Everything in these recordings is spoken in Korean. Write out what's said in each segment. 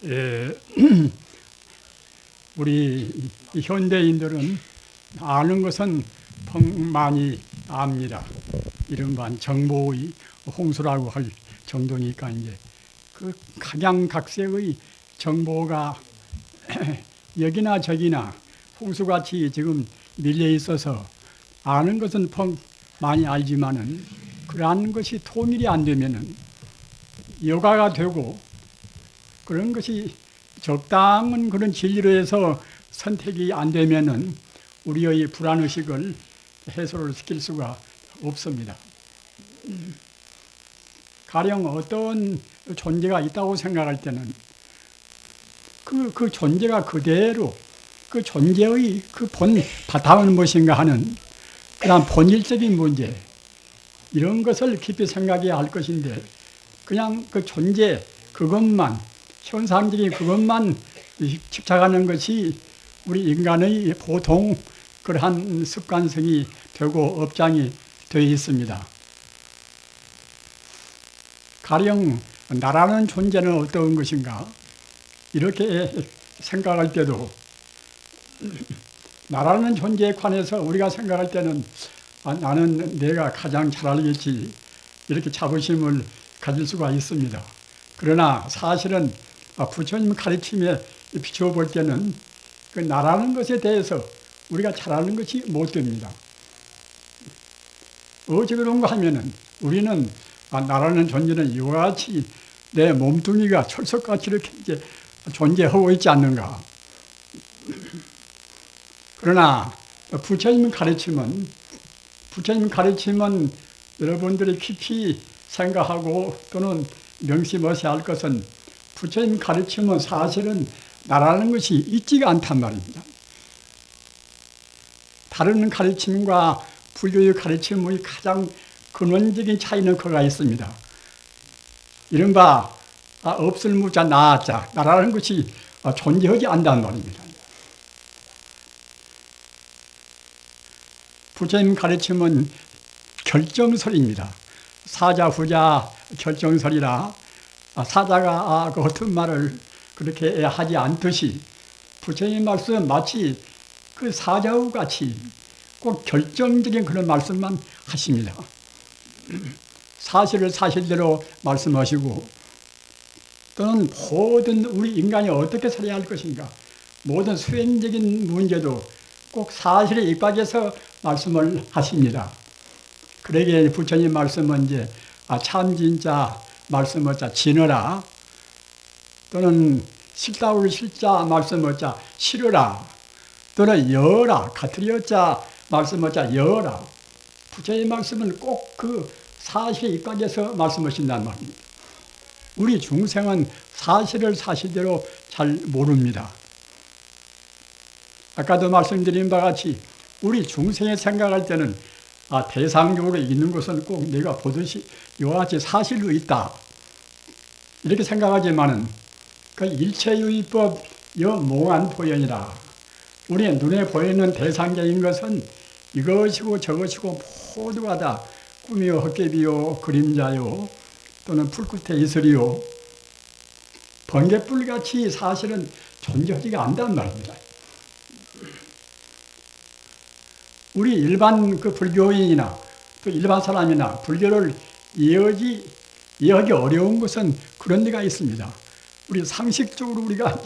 예, 우리 현대인들은 아는 것은 많이 압니다. 이른바 정보의 홍수라고 할 정도니까 이제 그 각양각색의 정보가 여기나 저기나 홍수같이 지금 밀려 있어서 아는 것은 많이 알지만은 그러한 것이 통일이 안 되면은 여가가 되고 그런 것이 적당한 그런 진리로 해서 선택이 안 되면은 우리의 불안의식을 해소를 시킬 수가 없습니다. 가령 어떤 존재가 있다고 생각할 때는 그 존재가 그대로 그 존재의 그 바탕은 무엇인가 하는 그런 본질적인 문제, 이런 것을 깊이 생각해야 할 것인데 그냥 그 존재 그것만, 현상적인 그것만 집착하는 것이 우리 인간의 보통 그러한 습관성이 되고 업장이 되어 있습니다. 가령 나라는 존재는 어떤 것인가 이렇게 생각할 때도 나라는 존재에 관해서 우리가 생각할 때는 나는 내가 가장 잘 알겠지 이렇게 자부심을 가질 수가 있습니다. 그러나 사실은 부처님 가르침에 비춰볼 때는 그 나라는 것에 대해서 우리가 잘 아는 것이 못 됩니다. 어찌 그런가 하면은 우리는 나라는 존재는 이와 같이 내 몸뚱이가 철석같이 이렇게 이제 존재하고 있지 않는가. 그러나 부처님 가르침은 여러분들이 깊이 생각하고 또는 명심하셔야 할 것은 부처님 가르침은 사실은 나라는 것이 있지가 않단 말입니다. 다른 가르침과 불교의 가르침의 가장 근원적인 차이는 그가 있습니다. 이른바 없을 무자 나자, 나라는 것이 존재하지 않는다는 말입니다. 부처님 가르침은 결정설입니다. 사자, 후자, 결정설이라 사자가 그 같은 말을 그렇게 하지 않듯이 부처님 말씀은 마치 그 사자와 같이 꼭 결정적인 그런 말씀만 하십니다. 사실을 사실대로 말씀하시고 또는 모든 우리 인간이 어떻게 살아야 할 것인가 모든 수행적인 문제도 꼭 사실에 입각해서 말씀을 하십니다. 그러기에 부처님 말씀은 이제 참 진짜 말씀하자 지너라 또는 실다울 실자 말씀하자 실으라 또는 여라 같으리어자 말씀하자 여라. 부처님 말씀은 꼭 그 사실에 입각해서 말씀하신다는 말입니다. 우리 중생은 사실을 사실대로 잘 모릅니다. 아까도 말씀드린 바와 같이 우리 중생이 생각할 때는 대상적으로 있는 것은 꼭 내가 보듯이 이와 같이 사실로 있다 이렇게 생각하지만은 그 일체유의법 여몽한 보현이라 우리의 눈에 보이는 대상적인 것은 이것이고 저것이고 모두가 다 꿈이요 헛개비요 그림자요 또는 풀끝의 이슬이요 번개불같이 사실은 존재하지가 않단 말입니다. 우리 일반 그 불교인이나 또 일반 사람이나 불교를 이해하기 어려운 것은 그런 데가 있습니다. 우리 상식적으로 우리가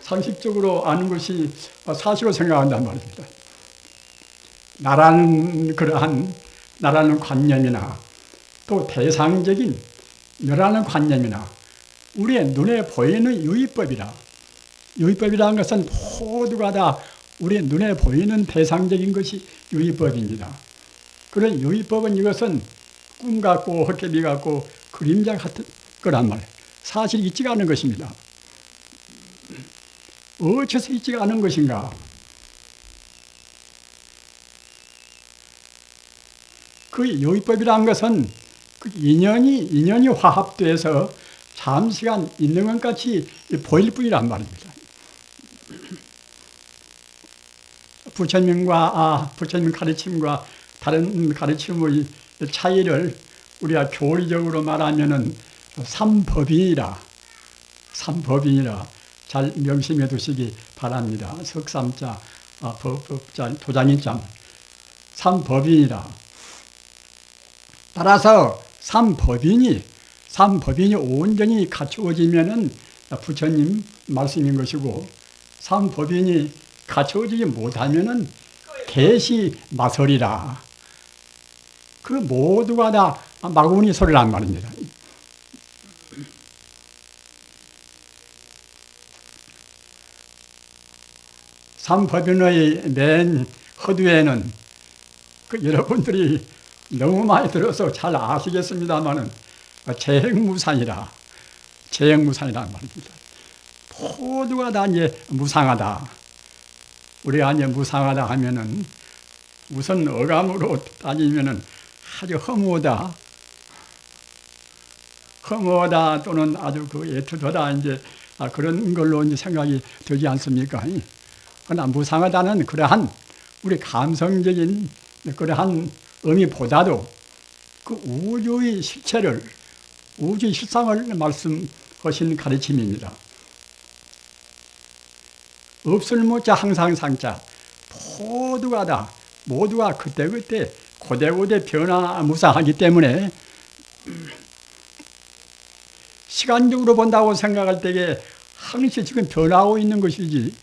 상식적으로 아는 것이 사실로 생각한단 말입니다. 나라는 관념이나 또 대상적인 너라는 관념이나 우리의 눈에 보이는 유의법이라는 것은 모두가 다 우리의 눈에 보이는 대상적인 것이 유의법입니다. 그런 유의법은 이것은 꿈 같고 헛개비 같고 그림자 같은 거란 말이에요. 사실 있지가 않은 것입니다. 어째서 있지가 않은 것인가? 그 유의법이라는 것은 그 인연이 화합돼서 잠시간 있는 것 같이 보일 뿐이란 말입니다. 부처님 가르침과 다른 가르침의 차이를 우리가 교리적으로 말하면은 삼법인이라 잘 명심해 두시기 바랍니다. 석삼자, 법자, 도장인자, 삼법인이라. 따라서 삼법인이 온전히 갖추어지면은 부처님 말씀인 것이고, 삼법인이 갖추어지지 못하면은 개시마설이라. 그 모두가 다 마구니 소리란 말입니다. 삼법인의 맨 허두에는 여러분들이 너무 많이 들어서 잘 아시겠습니다만은 재행무상이라는 말입니다. 모두가 다 이제 무상하다. 우리가 이제 무상하다 하면은 우선 어감으로 따지면은 아주 허무하다 또는 아주 애틋하다 이제 그런 걸로 이제 생각이 되지 않습니까? 그러나 무상하다는 그러한 우리 감성적인 그러한 의미보다도 그 우주의 실체를, 우주의 실상을 말씀하신 가르침입니다. 없을 무자 항상 상자, 모두가 그때그때 고대고대 변화무쌍하기 때문에 시간적으로 본다고 생각할 때에 항시 지금 변화하고 있는 것이지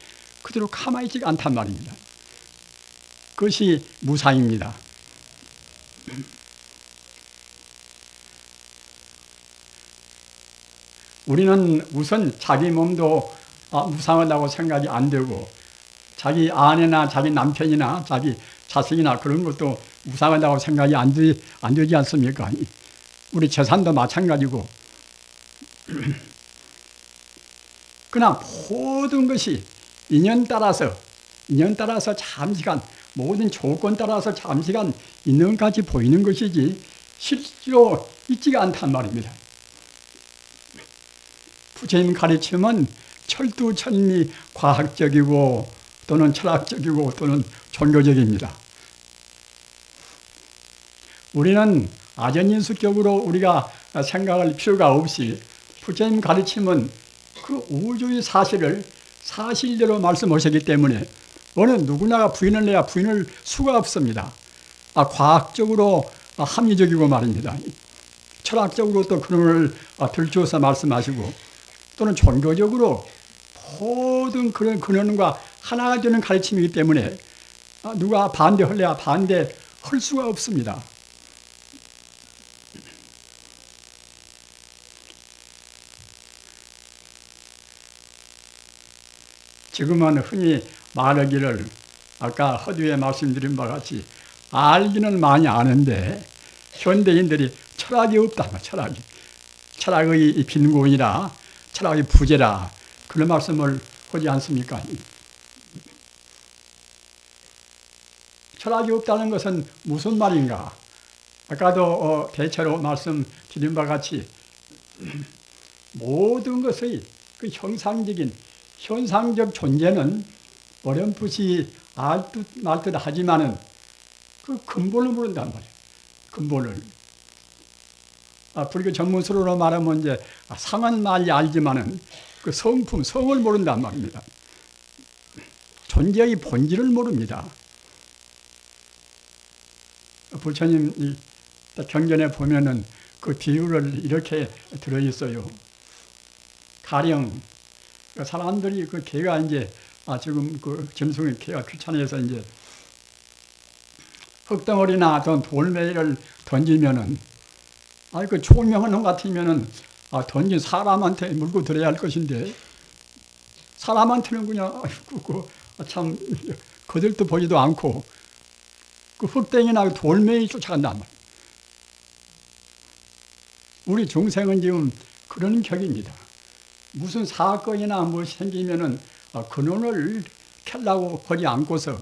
그대로 가만히 있지 않단 말입니다. 그것이 무상입니다. 우리는 우선 자기 몸도 무상하다고 생각이 안 되고, 자기 아내나 자기 남편이나 자기 자식이나 그런 것도 무상하다고 생각이 안 되지 않습니까? 우리 재산도 마찬가지고. 그러나 모든 것이 인연 따라서 잠시간, 모든 조건 따라서 잠시간 있는 것까지 보이는 것이지 실제로 있지가 않단 말입니다. 부처님 가르침은 철두철미 과학적이고 또는 철학적이고 또는 종교적입니다. 우리는 아전인수격으로 우리가 생각할 필요가 없이 부처님 가르침은 그 우주의 사실을 사실대로 말씀하셨기 때문에 어느 누구나가 부인을 해야 부인할 수가 없습니다. 과학적으로 합리적이고 말입니다. 철학적으로 또 그런 걸 들추어서 말씀하시고, 또는 종교적으로 모든 그런 근원과 하나가 되는 가르침이기 때문에 누가 반대할래야 반대할 수가 없습니다. 지금은 흔히 말하기를 아까 허두에 말씀드린 바와 같이 알기는 많이 아는데 현대인들이 철학이 없다. 철학의 빈곤이라, 철학의 부재라, 그런 말씀을 하지 않습니까? 철학이 없다는 것은 무슨 말인가? 아까도 대체로 말씀드린 바와 같이 모든 것의 그 현상적 존재는 어렴풋이 알듯 말듯 하지만은 그 근본을 모른단 말이에요. 근본을. 불교 전문수로 말하면 이제 상은 많이 알지만은 그 성을 모른단 말입니다. 존재의 본질을 모릅니다. 부처님 경전에 보면은 그 비유를 이렇게 들어있어요. 가령 사람들이 그 개가 이제 지금 그 짐승의 개가 귀찮아서 이제 흙덩어리나 어떤 돌멩이를 던지면은 그 총명한 놈 같으면은 던진 사람한테 물고 들어야 할 것인데 사람한테는 그냥 참 거들떠 보지도 않고 그 흙덩이나 돌멩이 쫓아간단 말이에요. 우리 중생은 지금 그런 격입니다. 무슨 사건이나 무엇이 생기면은 근원을 켜려고 하지 않고서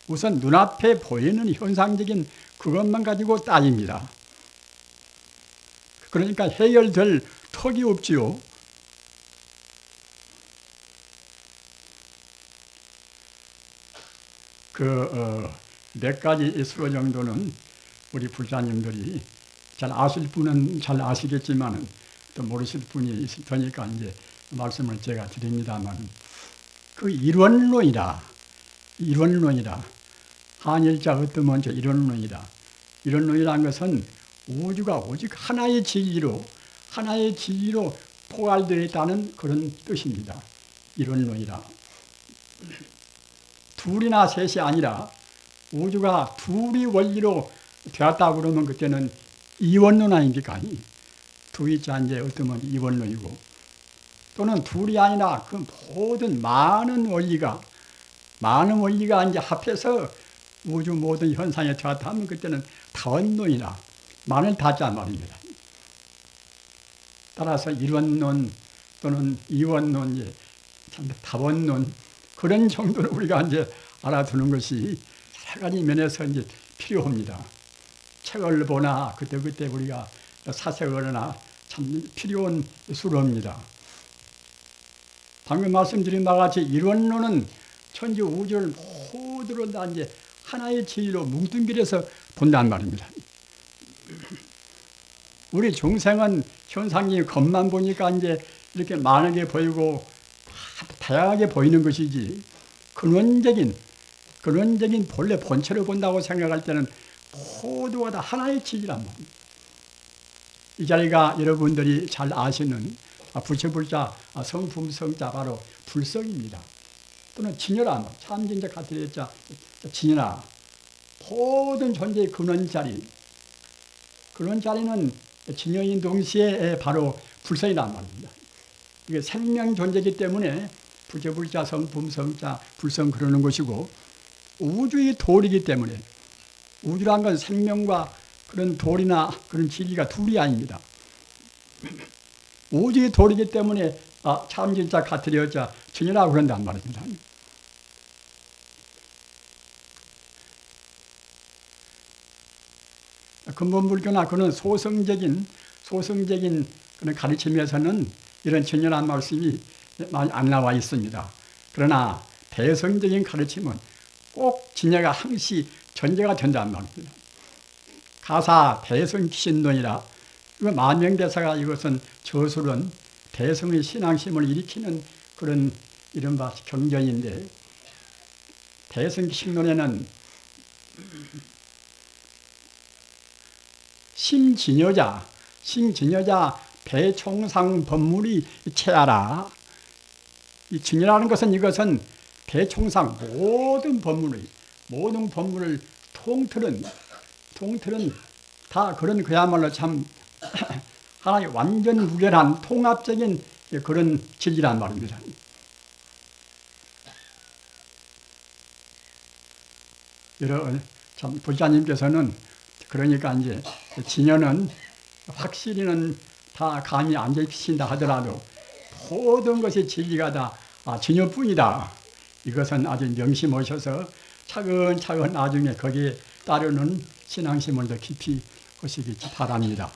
우선 눈앞에 보이는 현상적인 그것만 가지고 따집니다. 그러니까 해결될 턱이 없지요. 몇 가지 수로 정도는 우리 불자님들이 잘 아실 분은 잘 아시겠지만은 또 모르실 분이 있을 테니까 이제 말씀을 제가 드립니다만 그 이론론이다. 이론론이다. 한일자 어떤 먼저 이론론이다. 이론론이라는 것은 우주가 오직 하나의 진리로 포괄되어 있다는 그런 뜻입니다. 이론론이다. 둘이나 셋이 아니라 우주가 둘이 원리로 되었다 그러면 그때는 이원론 아닙니까? 둘이 이제 어쩌면 이원론이고, 또는 둘이 아니라 그 모든 많은 원리가 이제 합해서 우주 모든 현상에 되었다 하면 그때는 다원론이다. 많을 다자 말입니다. 따라서 이원론 또는 이원론, 다원론 그런 정도로 우리가 이제 알아두는 것이 세 가지 면에서 이제 필요합니다. 책을 보나 그때 우리가 사색하거나 참 필요한 수로입니다. 방금 말씀드린 바와 같이 이론론은 천지 우주를 모두를 다 이제 하나의 진리로 뭉뚱그려서 본단 말입니다. 우리 중생은 현상이 겉만 보니까 이제 이렇게 많게 보이고 다양하게 보이는 것이지, 근원적인 본래 본체를 본다고 생각할 때는 모두가 다 하나의 진리란 말입니다. 이 자리가 여러분들이 잘 아시는 부처불자 성품성자 바로 불성입니다. 또는 진여라, 참진자 같으리자 진여라. 모든 존재의 근원 자리는 진여인 동시에 바로 불성이란 말입니다. 이게 생명 존재이기 때문에 부처불자 성품성자 불성 그러는 것이고, 우주의 도리이기 때문에 우주란 건 생명과 그런 도리나 그런 진리가 둘이 아닙니다. 우주의 도리이기 때문에 참진자 같으리자 진여라고 그런단 말입니다. 근본불교나 그런 소성적인 그런 가르침에서는 이런 진여란 말씀이 많이 안 나와 있습니다. 그러나 대성적인 가르침은 꼭 진여가 항시 전제가 된다는 말입니다. 가사 대성기신론이라, 이거 만명대사가 이것은 저술은 대성의 신앙심을 일으키는 그런 이른바 경전인데, 대성기신론에는 심진여자 대총상 법물이 체하라. 이 진여라는 것은 이것은 대총상 모든 법물을 통틀은 다 그런 그야말로 참 하나의 완전 무결한 통합적인 그런 진리란 말입니다. 참 불자님께서는 그러니까 이제 진여는 확실히는 다 감이 안 잡히신다 하더라도 모든 것이 진리가 다 진여뿐이다. 이것은 아주 명심하셔서 차근차근 나중에 거기에 따르는 신앙심을 더 깊이 하시기 바랍니다.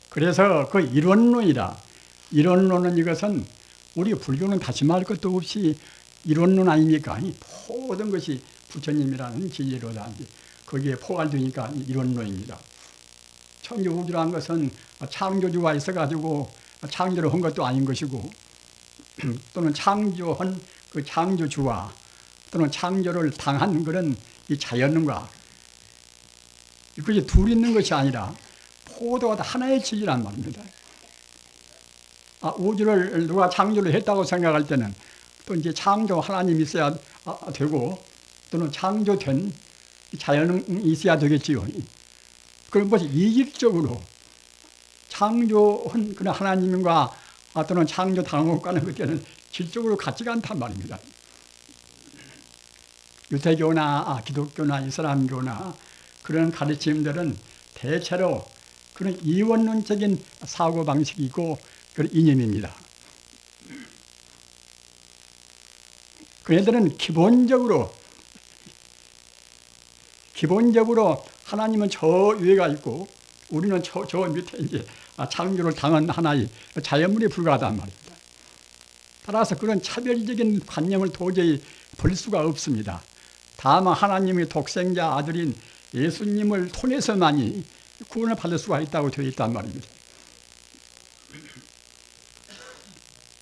그래서 그 이론론이다. 이론론은 이것은 우리 불교는 다시 말할 것도 없이 이론론 아닙니까? 모든 것이 부처님이라는 진리로다. 거기에 포괄되니까 이론론입니다. 천지우주라는 것은 창조주가 있어가지고 창조를 한 것도 아닌 것이고, 또는 창조한 그 창조주와 또는 창조를 당한 그런 이 자연과 이것이 둘이 있는 것이 아니라 모두가 다 하나의 진리란 말입니다. 우주를 누가 창조를 했다고 생각할 때는 또 이제 창조 하나님이 있어야 되고, 또는 창조된 자연이 있어야 되겠지요. 그런 것이 이질적으로 창조한 그런 하나님과 또는 창조 당원과는 그때는 질적으로 같지가 않단 말입니다. 유태교나 기독교나 이슬람교나 그런 가르침들은 대체로 그런 이원론적인 사고방식이고 그런 이념입니다. 그네들은 기본적으로 하나님은 저 위에가 있고 우리는 저 밑에 이제 창조를 당한 하나의 자연물에 불과하단 말입니다. 따라서 그런 차별적인 관념을 도저히 볼 수가 없습니다. 다만 하나님의 독생자 아들인 예수님을 통해서만이 구원을 받을 수가 있다고 되어 있단 말입니다.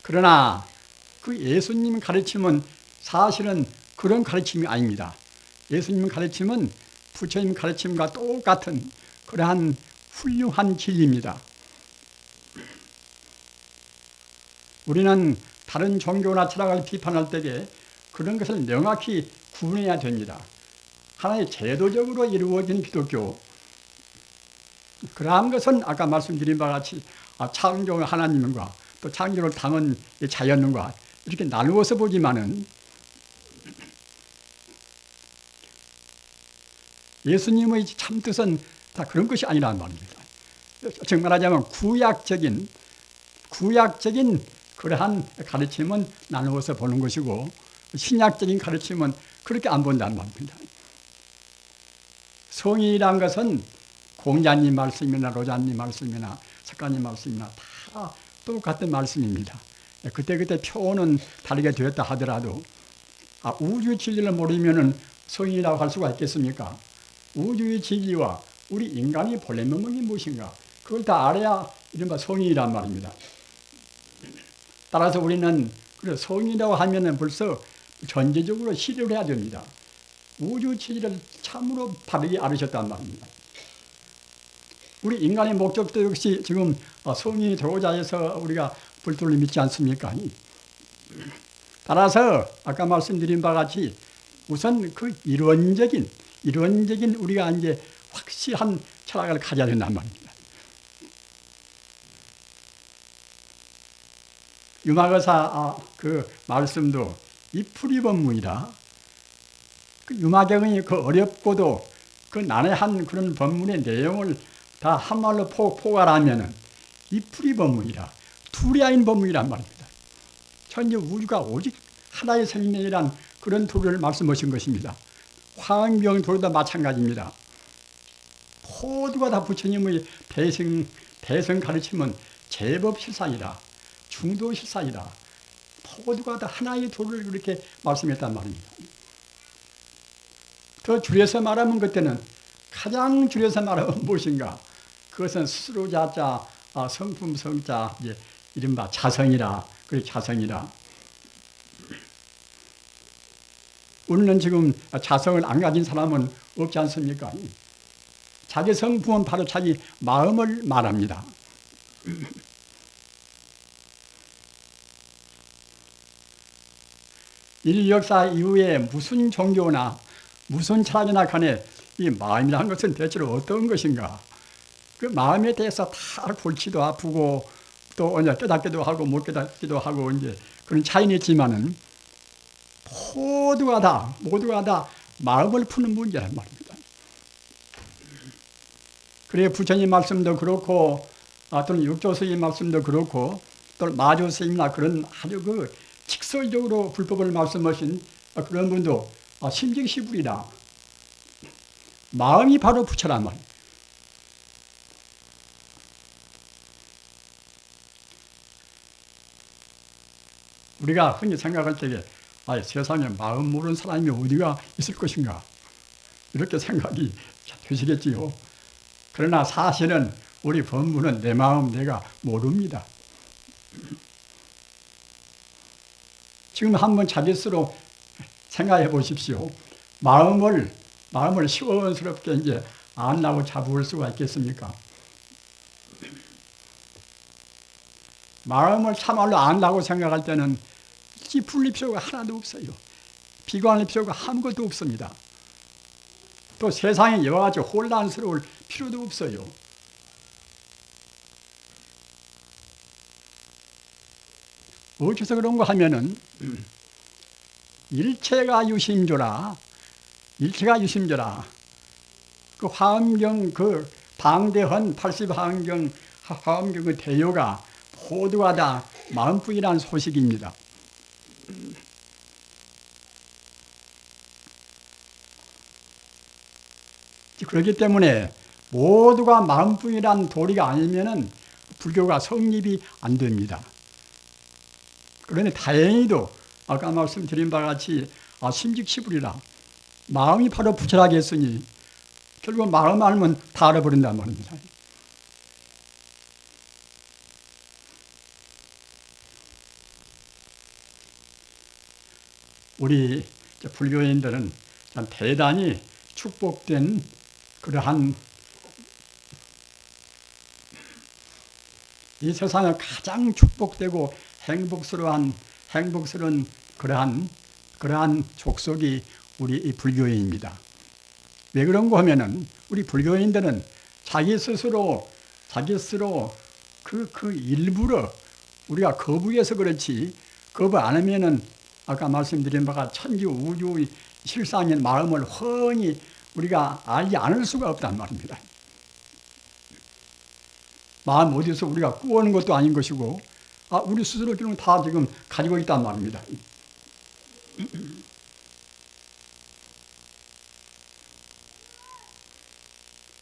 그러나 그 예수님 가르침은 사실은 그런 가르침이 아닙니다. 예수님 가르침은 부처님 가르침과 똑같은 그러한 훌륭한 진리입니다. 우리는 다른 종교나 철학을 비판할 때에 그런 것을 명확히 구분해야 됩니다. 하나의 제도적으로 이루어진 기독교, 그러한 것은 아까 말씀드린 바와 같이 창조 하나님과 또 창조를 당한 자연과 이렇게 나누어서 보지만은 예수님의 참뜻은 다 그런 것이 아니란 말입니다. 정말 말하자면 구약적인 그러한 가르침은 나누어서 보는 것이고 신약적인 가르침은 그렇게 안 본다는 말입니다. 성의란 것은 공자님 말씀이나 로자님 말씀이나 석가님 말씀이나 다 똑같은 말씀입니다. 그때 표현은 다르게 되었다 하더라도 우주 진리를 모르면 성의라고 할 수가 있겠습니까? 우주의 진리와 우리 인간의 본래 면목이 무엇인가 그걸 다 알아야 이른바 성의란 말입니다. 따라서 우리는 성의라고 하면 벌써 전제적으로 실현을 해야 됩니다. 우주 진리를 참으로 바르게 알으셨단 말입니다. 우리 인간의 목적도 역시 지금 성이 되고자 해서 우리가 불도를 믿지 않습니까? 따라서 아까 말씀드린 바와 같이 우선 그 이론적인 우리가 이제 확실한 철학을 가져야 된단 말입니다. 유마거사 그 말씀도 이풀이법문이라 그 유마경의 그 어렵고도 그 난해한 그런 법문의 내용을 다 한말로 포괄하면은 이풀이법문이라 두리아인 법문이란 말입니다. 천지 우주가 오직 하나의 생명이란 그런 도리를 말씀하신 것입니다. 화엄경 도리도 마찬가지입니다. 모두가 다 부처님의 대성 가르침은 제법실상이라 중도실상이라 모두가 다 하나의 도리를 그렇게 말씀했단 말입니다. 더 줄여서 말하면 그때는 가장 줄여서 말하면 무엇인가? 그것은 스스로 자자, 성품 성자, 이제 이른바 자성이라, 그래 자성이라. 우리는 지금 자성을 안 가진 사람은 없지 않습니까? 자기 성품은 바로 자기 마음을 말합니다. 인류 역사 이후에 무슨 종교나 무슨 철학이나 간에 이 마음이라는 것은 대체로 어떤 것인가? 그 마음에 대해서 다 골치도 아프고 또 이제 깨닫기도 하고 못 깨닫기도 하고 이제 그런 차이는 있지만은 모두가 다 마음을 푸는 문제란 말입니다. 그래 부처님 말씀도 그렇고 또는 육조스님 말씀도 그렇고 또는 마조스님이나 그런 아주 그 직설적으로 불법을 말씀하신 그런 분도 심직시불이라 마음이 바로 부처란 말입니다. 우리가 흔히 생각할 때에 세상에 마음 모르는 사람이 어디가 있을 것인가 이렇게 생각이 되시겠지요. 그러나 사실은 우리 법문은 내 마음 내가 모릅니다. 지금 한번 자기 스스로 생각해 보십시오. 마음을 시원스럽게 이제 안라고 잡을 수가 있겠습니까? 마음을 참말로 안다고 생각할 때는 찌풀릴 필요가 하나도 없어요. 비관할 필요가 아무것도 없습니다. 또 세상에 여러 가지 혼란스러울 필요도 없어요. 어째서 그런가 하면은 일체가 유심조라 그 화엄경 그 방대헌 80화엄경 그 대요가 모두가 다 마음뿐이라는 소식입니다. 그렇기 때문에 모두가 마음뿐이란 도리가 아니면은 불교가 성립이 안 됩니다. 그러니 다행히도 아까 말씀드린 바와 같이 심직시불이라. 마음이 바로 부철하게 했으니 결국 마음 알면 다 알아버린단 말입니다. 우리 불교인들은 참 대단히 축복된 그러한 이 세상에 가장 축복되고 행복스러운 그러한 족속이 우리 이 불교인입니다. 왜 그런가 하면은 우리 불교인들은 자기 스스로 그 일부러 우리가 거부해서 그렇지, 거부 안 하면은 아까 말씀드린 바가 천지 우주의 실상인 마음을 훤히 우리가 알지 않을 수가 없단 말입니다. 마음 어디서 우리가 꾸어오는 것도 아닌 것이고, 우리 스스로 다 지금 가지고 있단 말입니다.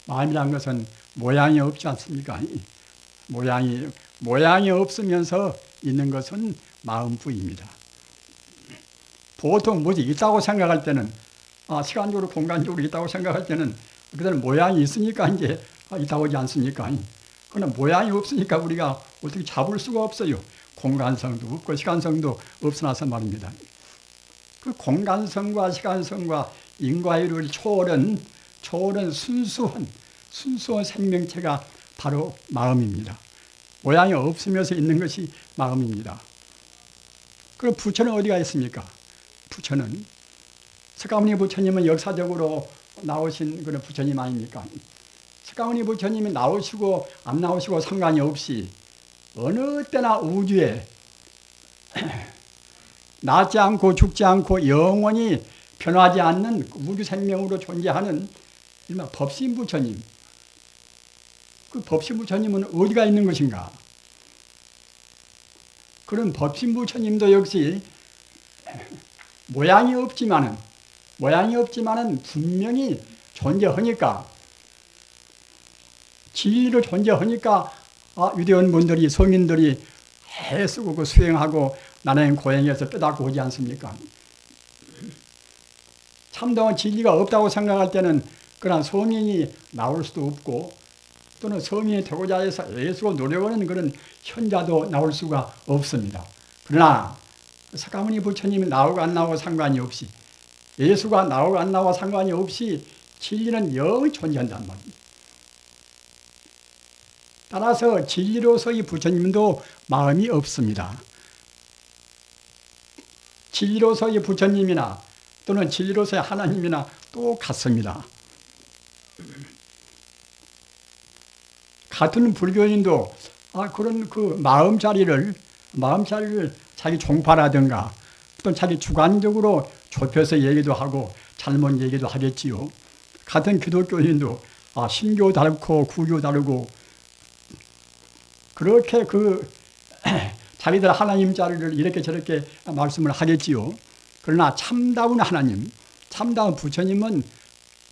마음이란 것은 모양이 없지 않습니까? 모양이 없으면서 있는 것은 마음뿐입니다. 보통 뭐지 있다고 생각할 때는, 시간적으로 공간적으로 있다고 생각할 때는 그들은 모양이 있으니까 이제 있다고 하지 않습니까? 그러나 모양이 없으니까 우리가 어떻게 잡을 수가 없어요. 공간성도 없고 시간성도 없어나서 말입니다. 그 공간성과 시간성과 인과율을 초월한 순수한 생명체가 바로 마음입니다. 모양이 없으면서 있는 것이 마음입니다. 그럼 부처는 어디가 있습니까? 부처는 석가모니 부처님은 역사적으로 나오신 그런 부처님 아닙니까? 석가모니 부처님이 나오시고 안 나오시고 상관이 없이 어느 때나 우주에 낫지 않고 죽지 않고 영원히 변하지 않는 우주 생명으로 존재하는 일명 법신 부처님. 그 법신 부처님은 어디가 있는 것인가? 그런 법신 부처님도 역시 모양이 없지만은 분명히 존재하니까, 진리로 존재하니까 유대원 분들이, 서민들이 애쓰고 그 수행하고 나는 고행해서 깨닫고 오지 않습니까? 참다운 진리가 없다고 생각할 때는 그런 서민이 나올 수도 없고, 또는 서민이 되고자 해서 애쓰고 노력하는 그런 현자도 나올 수가 없습니다. 그러나 석가모니 부처님이 나오고 안 나오고 상관이 없이, 예수가 나오고 안 나오고 상관이 없이 진리는 영원히 존재한단 말입니다. 따라서 진리로서의 부처님도 마음이 없습니다. 진리로서의 부처님이나 또는 진리로서의 하나님이나 똑같습니다. 같은 불교인도 그런 그 마음자리를 자기 종파라든가 또 자기 주관적으로 좁혀서 얘기도 하고 잘못 얘기도 하겠지요. 같은 기독교인도 신교 다르고 구교 다르고 그렇게 자기들 하나님 자리를 이렇게 저렇게 말씀을 하겠지요. 그러나 참다운 하나님, 참다운 부처님은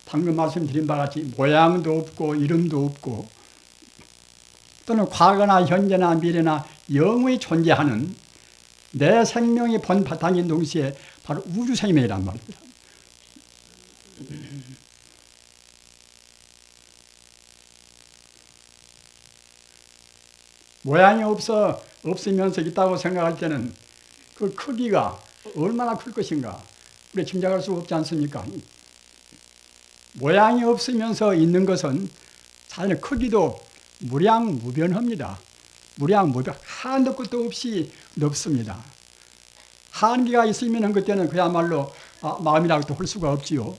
방금 말씀드린 바와 같이 모양도 없고 이름도 없고 또는 과거나 현재나 미래나 영원히 존재하는 내 생명이 본 바탕인 동시에 바로 우주 생명이란 말입니다. 모양이 없으면서 있다고 생각할 때는 그 크기가 얼마나 클 것인가 우리 짐작할 수 없지 않습니까? 모양이 없으면서 있는 것은 사실 크기도 무량무변합니다. 무량무변, 한도 끝도 없이 넓습니다. 한계가 있으면 그때는 그야말로 마음이라고도 할 수가 없지요.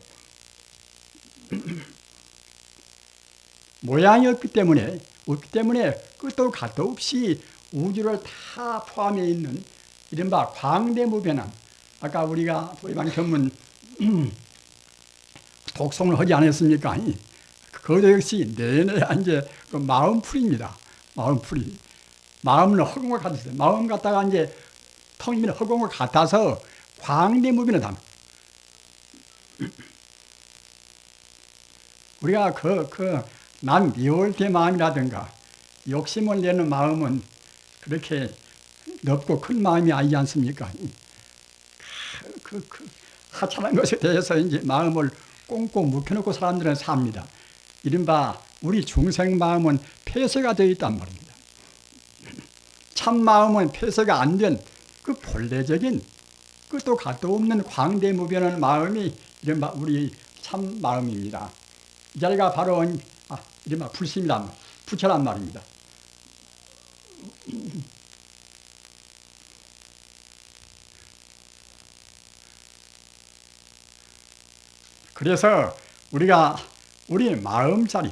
모양이 없기 때문에 끝도 갓도 없이 우주를 다 포함해 있는 이른바 광대무변함. 아까 우리가 일반 전문 독송을 하지 않았습니까? 그것도 역시 내내 이제 그 마음풀이입니다. 마음풀이. 마음은 허공과 같았어요. 마음 갖다가 이제 텅이면 허공과 같아서 광대무변을 담아. 우리가 남 미울 때 마음이라든가 욕심을 내는 마음은 그렇게 넓고 큰 마음이 아니지 않습니까? 하찮은 것에 대해서 이제 마음을 꽁꽁 묵혀놓고 사람들은 삽니다. 이른바 우리 중생 마음은 폐쇄가 되어 있단 말입니다. 참 마음은 폐쇄가 안 된 그 본래적인 끝도 갓도 없는 광대무변한 마음이 이른바 우리 참 마음입니다. 이 자리가 바로 이른바 불심이란 부처란 말입니다. 그래서 우리가 우리 마음 자리,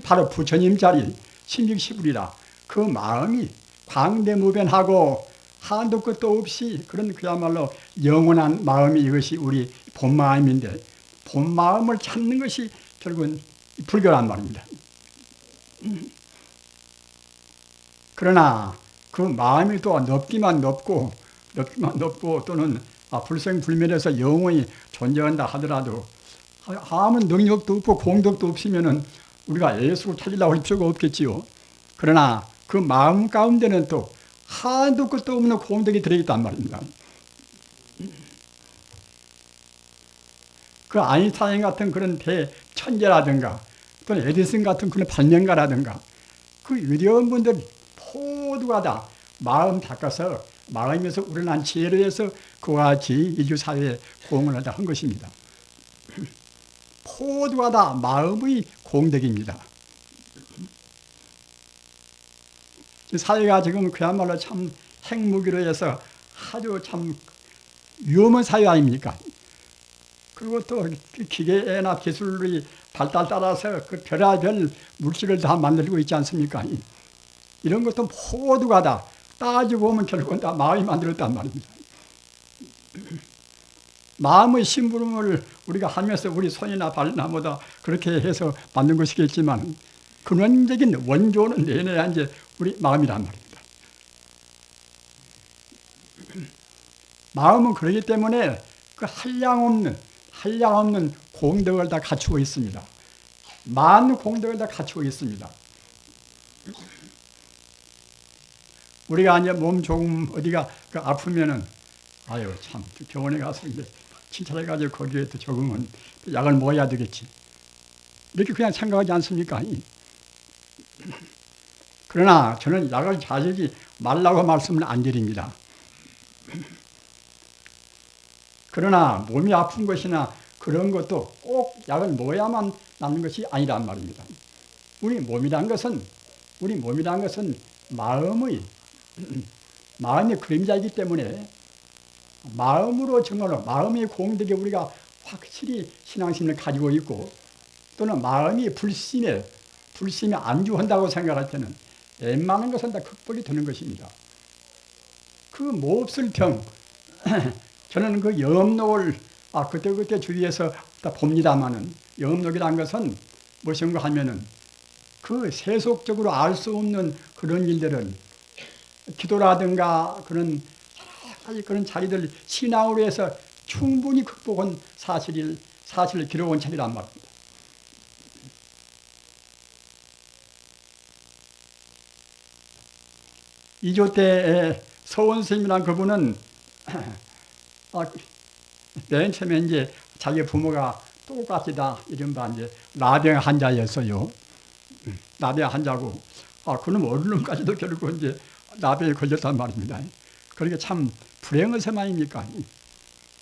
바로 부처님 자리, 신직시불이라 그 마음이 광대무변하고 한도 끝도 없이 그런 그야말로 영원한 마음이 이것이 우리 본마음인데 본마음을 찾는 것이 결국은 불교란 말입니다. 그러나 그 마음이 또 높기만 높고 또는 불생불멸해서 영원히 존재한다 하더라도 아무 능력도 없고 공덕도 없으면은 우리가 예수를 찾으려고 할 필요가 없겠지요. 그러나 그 마음 가운데는 또 한도 끝도 없는 공덕이 들어있단 말입니다. 그 아인슈타인 같은 그런 대천재라든가 또는 에디슨 같은 그런 발명가라든가 그 위대한 분들 모두가 다 마음 닦아서 마음에서 우러난 지혜를 해서 그와 같이 이주사회에 공헌을 다 한 것입니다. 모두가 다 마음의 공덕입니다. 사회가 지금 그야말로 참 핵무기로 해서 아주 참 위험한 사회 아닙니까? 그리고 또 기계나 기술의 발달 따라서 그 별의별 물질을 다 만들고 있지 않습니까? 이런 것도 모두가 다 따지고 보면 결국은 다 마음이 만들었단 말입니다. 마음의 심부름을 우리가 하면서 우리 손이나 발이나 뭐다 그렇게 해서 만든 것이겠지만 근원적인 원조는 내내야 이제 우리 마음이란 말입니다. 마음은 그렇기 때문에 그 한량없는 공덕을 다 갖추고 있습니다. 많은 공덕을 다 갖추고 있습니다. 우리가 이제 몸 조금 어디가 아프면은 아유 참 병원에 가서 이제 친찰해가지고 거기에 또 적응은 약을 먹어야 되겠지. 이렇게 그냥 생각하지 않습니까? 그러나 저는 약을 자주지 말라고 말씀을 안 드립니다. 그러나 몸이 아픈 것이나 그런 것도 꼭 약을 먹어야만 낫는 것이 아니란 말입니다. 우리 몸이란 것은 마음의 그림자이기 때문에 마음으로 정말로 마음의 공덕에 우리가 확실히 신앙심을 가지고 있고 또는 마음이 불심에 안주한다고 생각할 때는 웬만한 것은 다 극복이 되는 것입니다. 그 몹쓸 병, 저는 그 염록을 그때 주위에서 다 봅니다마는 염록이라는 것은 무엇인가 하면은 그 세속적으로 알 수 없는 그런 일들은 기도라든가 그런 자기들 신앙으로 해서 충분히 극복한 사실을 기록한 책이란 말입니다. 이조 때 서원 스님이란 그분은 맨 처음에 이제 자기 부모가 똑같이 다 이른바 이제 나병 환자였어요. 나병 환자고 그놈 어른까지도 결국 이제 나병에 걸렸단 말입니다. 그러니까 참 불행한 섬 아닙니까?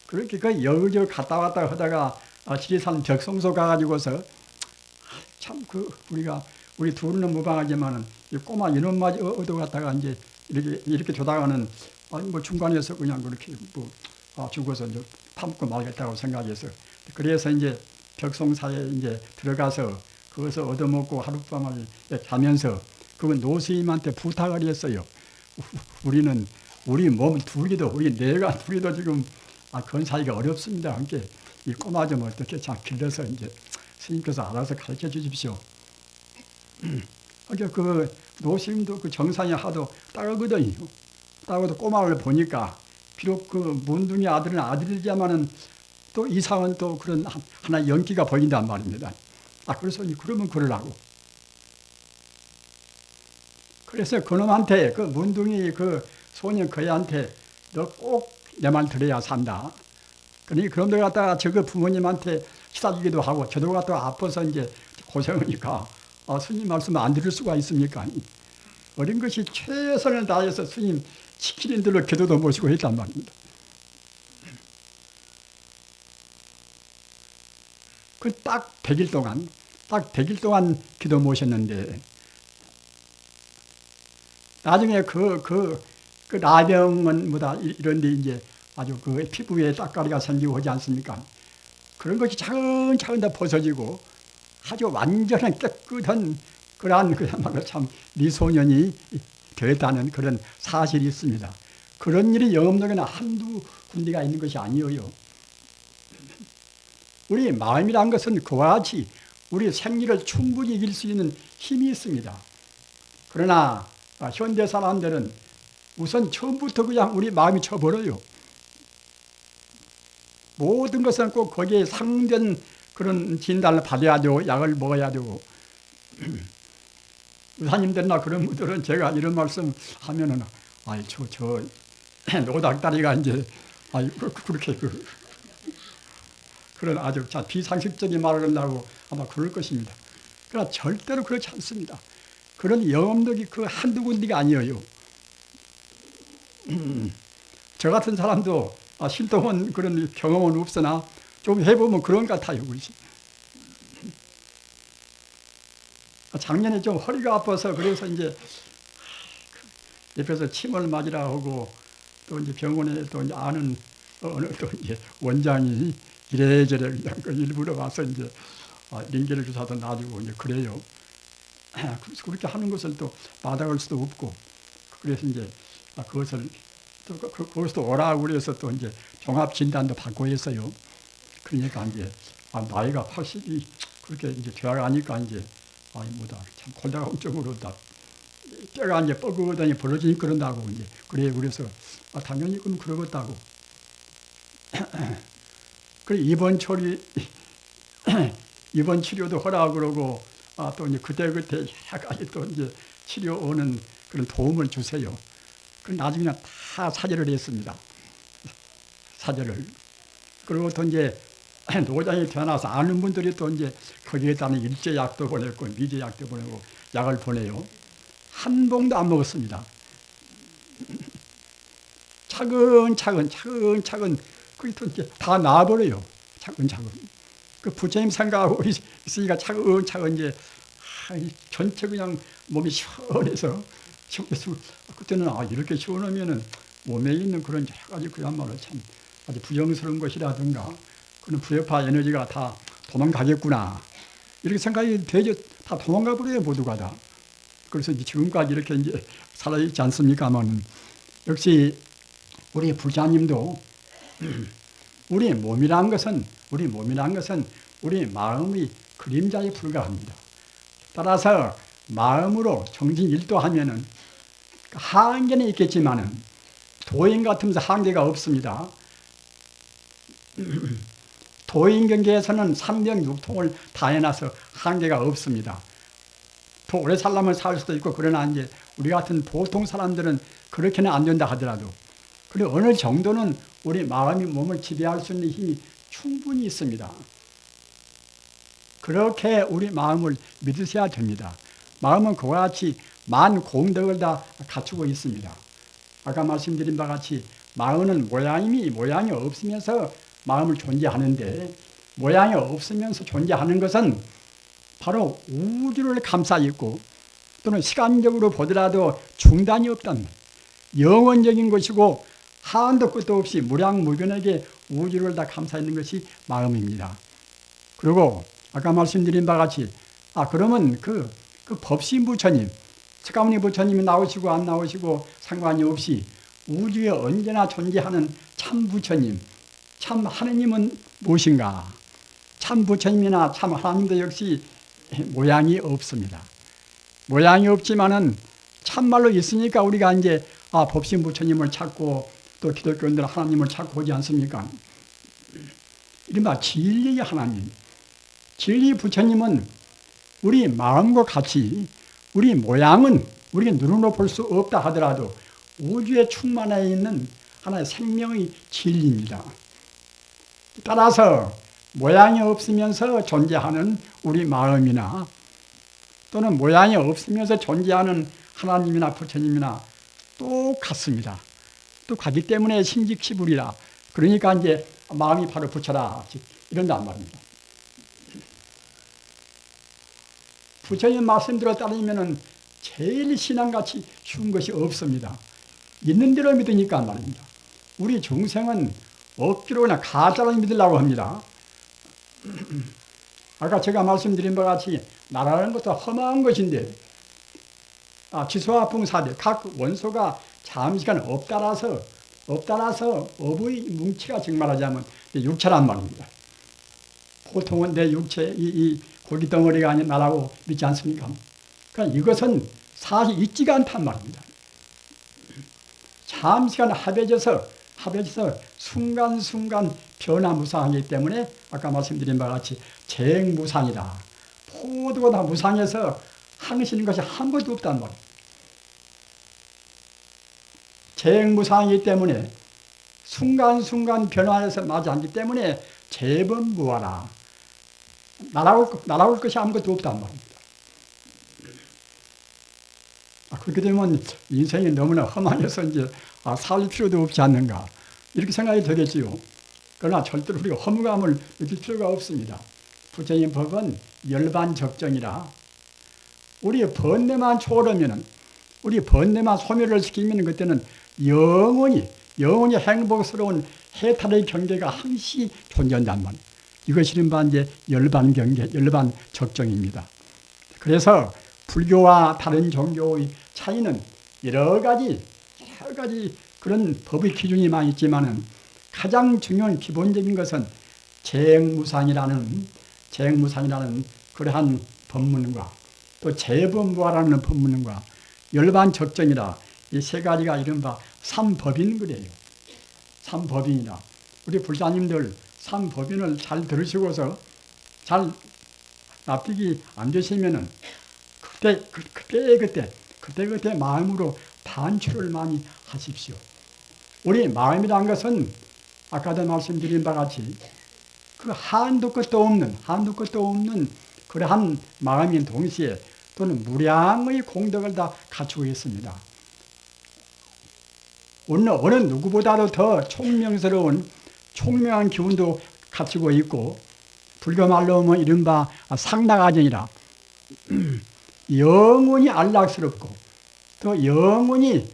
그렇게 그 여기저기 갔다 왔다 하다가 지리산 벽성소 가가지고서 참 우리 둘은 무방하지만은 이 꼬마 이놈마저 얻어갔다가 이제 이렇게 조다가는 뭐 중간에서 그냥 그렇게 죽어서 이제 파묻고 말겠다고 생각해서 그래서 이제 벽송사에 이제 들어가서 거기서 얻어먹고 하룻밤을 자면서 그 노스님한테 부탁을 했어요. 우리 몸 둘이도 우리 뇌가 둘이도 지금 건사기가 어렵습니다. 함께 이 꼬마 좀 어떻게 참 길러서 이제 스님께서 알아서 가르쳐 주십시오. 그 노스님도 그 정상이 하도 따르거든요. 따르고도 꼬마를 보니까 비록 그 문둥이 아들은 아들이지만은 또 이상은 또 그런 하나의 연기가 보인단 말입니다. 그래서 그러면 그러라고. 그래서 그놈한테 그 문둥이 그 소년 그애한테 너 꼭 내 말 들어야 산다. 그러니 그런 데 갖다가 저거 부모님한테 시사주기도 하고 저도 갖다가 아파서 이제 고생하니까 스님 말씀 안 들을 수가 있습니까? 어린 것이 최선을 다해서 스님 시키는 대로 기도도 모시고 했단 말입니다. 그 딱 100일 동안 기도 모셨는데 나중에 그 나병은 뭐다 이런데 이제 아주 그 피부에 딱가리가 생기고 하지 않습니까? 그런 것이 차근차근 다 벗어지고 아주 완전한 깨끗한 그러한 그야말로 참 미소년이 되었다는 그런 사실이 있습니다. 그런 일이 영업록에는 한두 군데가 있는 것이 아니에요. 우리 마음이란 것은 그와 같이 우리 생리를 충분히 이길 수 있는 힘이 있습니다. 그러나 현대 사람들은 우선 처음부터 그냥 우리 마음이 쳐버려요. 모든 것은 꼭 거기에 상된 그런 진단을 받아야 되고 약을 먹어야 되고 의사님들이나 그런 분들은 제가 이런 말씀 하면은 저 노닥다리가 이제 그렇게 그런 아주 비상식적인 말을 한다고 아마 그럴 것입니다. 그러나 절대로 그렇지 않습니다. 그런 영업력이 그 한두 군데가 아니에요. 저 같은 사람도 신통한 그런 경험은 없으나 좀 해보면 그런 것 같아요. 작년에 좀 허리가 아파서 그래서 이제 옆에서 침을 맞으라 하고 또 이제 병원에 또 이제 아는 어느 또 이제 원장이 이래저래 그냥 일부러 와서 이제 링겔 주사도 놔주고 이제 그래요. 그렇게 하는 것을 또 받아갈 수도 없고 그래서 이제 그것을 또 그것도 오라고 그래서 또 이제 종합 진단도 받고 했어요. 그러니까 이제 나이가 80이 그렇게 이제 되어가니까 이제 참 골다공증으로 다 뼈가 이제 뻐근하니 벌어지니 그런다고 이제 그래서 당연히 그럼 그러겠다고. 그래 이번 치료도 하라고 그러고 또 이제 그때 여러 가지 또 이제 치료 오는 그런 도움을 주세요. 그 나중에는 다 사죄를 했습니다. 사죄를. 그리고 또 이제 노장이 태어나서 아는 분들이 또 이제 거기에 따른 일제약도 보냈고 미제약도 보내고 약을 보내요. 한 봉도 안 먹었습니다. 차근차근 그게 또 이제 다 나아버려요. 차근차근. 그 부처님 생각하고 있으니까 차근차근 이제 전체 그냥 몸이 시원해서 그때는 이렇게 시원하면은 몸에 있는 그런 여러 가지 그야말로 참 아주 부정스러운 것이라든가 그런 부여파 에너지가 다 도망가겠구나 이렇게 생각이 되죠. 다 도망가 버려요 모두가 다. 그래서 이제 지금까지 이렇게 이제 살아있지 않습니까만 역시 우리 부자님도 우리 몸이란 것은 우리 마음의 그림자에 불과합니다. 따라서 마음으로 정진일도하면은 한계는 있겠지만은 도인 같으면서 한계가 없습니다. 도인 경계에서는 삼명육통을 다 해놔서 한계가 없습니다. 더 오래 살려면 살 수도 있고 그러나 이제 우리 같은 보통 사람들은 그렇게는 안 된다 하더라도 그리고 어느 정도는 우리 마음이 몸을 지배할 수 있는 힘이 충분히 있습니다. 그렇게 우리 마음을 믿으셔야 됩니다. 마음은 그와 같이 만 공덕을 다 갖추고 있습니다. 아까 말씀드린 바와 같이 마음은 모양이 없으면서 마음을 존재하는데 모양이 없으면서 존재하는 것은 바로 우주를 감싸 있고 또는 시간적으로 보더라도 중단이 없다는 영원적인 것이고 한도 끝도 없이 무량무변하게 우주를 다 감싸 있는 것이 마음입니다. 그리고 아까 말씀드린 바와 같이 그러면 그 법신 부처님 석가모니 부처님이 나오시고 안 나오시고 상관이 없이 우주에 언제나 존재하는 참 부처님 참 하느님은 무엇인가? 참 부처님이나 참 하나님도 역시 모양이 없습니다. 모양이 없지만은 참말로 있으니까 우리가 이제 법신 부처님을 찾고 또 기독교인들은 하나님을 찾고 오지 않습니까? 이른바 진리의 하나님, 진리 부처님은 우리 마음과 같이 우리 모양은 우리가 눈으로 볼 수 없다 하더라도 우주에 충만해 있는 하나의 생명의 진리입니다. 따라서 모양이 없으면서 존재하는 우리 마음이나 또는 모양이 없으면서 존재하는 하나님이나 부처님이나 똑같습니다. 똑같기 때문에 심직시불이라. 그러니까 이제 마음이 바로 부처라. 이런단 말입니다. 부처님 말씀대로 따르면은 제일 신앙같이 쉬운 것이 없습니다. 있는 대로 믿으니까 말입니다. 우리 중생은 억지로 그냥 가짜로 믿으려고 합니다. 아까 제가 말씀드린 바와 같이 나라는 것도 험한 것인데 지소화풍사대 각 원소가 잠시간 없달아서 업의 뭉치가 즉 말하자면 육체란 말입니다. 보통은 내 육체 이 골기덩어리가 아닌 나라고 믿지 않습니까? 그러니까 이것은 사실 있지가 않단 말입니다. 잠시간 합해져서 순간순간 변화무상하기 때문에 아까 말씀드린 바와 같이 재행무상이다. 모두가 다 무상해서 항시는 것이 한 것도 없단 말입니다. 재행무상이기 때문에 순간순간 변화해서 맞이하기 때문에 재범무하라. 날아올 것이 아무것도 없단 말입니다. 그렇게 되면 인생이 너무나 험한해서 이제 살 필요도 없지 않는가 이렇게 생각이 되겠지요. 그러나 절대로 우리가 허무감을 느낄 필요가 없습니다. 부처님 법은 열반적정이라 우리 번뇌만 초월하면은 우리 번뇌만 소멸을 시키면 그때는 영원히 행복스러운 해탈의 경계가 항시 존재한단 말이에요. 이것이 이른바 이제 열반 경계, 열반 적정입니다. 그래서 불교와 다른 종교의 차이는 여러 가지 그런 법의 기준이 많이 있지만은 가장 중요한 기본적인 것은 재행무상이라는 그러한 법문과 또 재범무하라는 법문과 열반적정이라 이 세 가지가 이른바 삼법인 그래요. 삼법인이라 우리 불사님들 삼법인을 잘 들으시고서 잘 납득이 안 되시면은 그때 마음으로 반추를 많이 하십시오. 우리 마음이란 것은 아까도 말씀드린 바와 같이 그 한도 끝도 없는 그러한 마음인 동시에 또는 무량의 공덕을 다 갖추고 있습니다. 어느 누구보다도 더 총명한 기운도 갖추고 있고 불교 말로 하면 이른바 상락아정이라 영원히 안락스럽고 또 영원히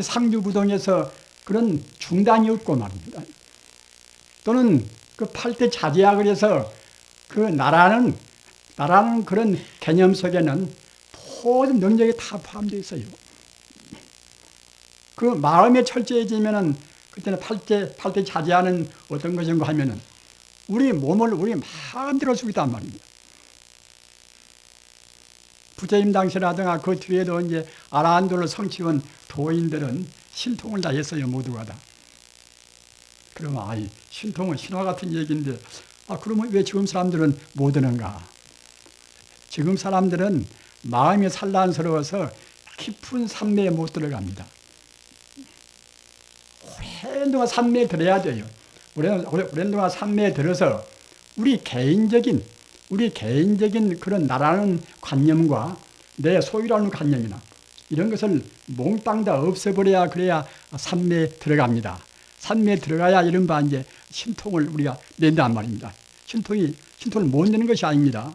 상주부동에서 그런 중단이 없고 말입니다. 또는 그 팔대자재야 그래서 그 나라는 그런 개념 속에는 모든 능력이 다 포함되어 있어요. 그 마음에 철저해지면은 그때는 팔대자재하는 어떤 것인가 하면은 우리 몸을 우리 마음대로 쓰고 있단 말입니다. 부처님 당시라든가 그 뒤에도 이제 아라한도를 성취한 도인들은 신통을 다 했어요, 모두가 다. 그러면 신통은 신화 같은 얘기인데 그러면 왜 지금 사람들은 못 하는가? 지금 사람들은 마음이 산란스러워서 깊은 산매에 못 들어갑니다. 오랜 동안 산매에 들어야 돼요. 오랜 동안 산매에 들어서 우리 개인적인 그런 나라는 관념과 내 소유라는 관념이나 이런 것을 몽땅 다 없애버려야 그래야 산매에 들어갑니다. 산매에 들어가야 이른바 이제 신통을 우리가 낸단 말입니다. 신통을 못 내는 것이 아닙니다.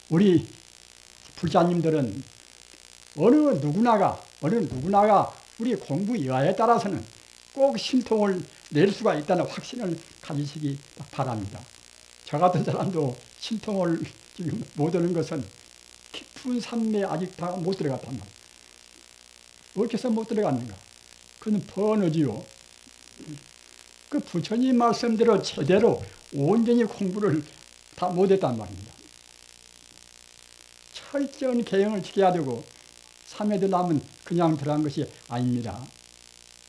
우리 불자님들은 어느 누구나가 우리 공부 여하에 따라서는 꼭 신통을 낼 수가 있다는 확신을 가지시기 바랍니다. 저 같은 사람도 신통을 지금 못 얻는 것은 깊은 산매에 아직 다 못 들어갔단 말이에요. 어떻게 해서 못 들어갔는가? 그건 번어지요. 그 부처님 말씀대로 제대로 온전히 공부를 다 못했단 말입니다. 철저한 계형을 지켜야 되고 삼에 들어가면 그냥 들어간 것이 아닙니다.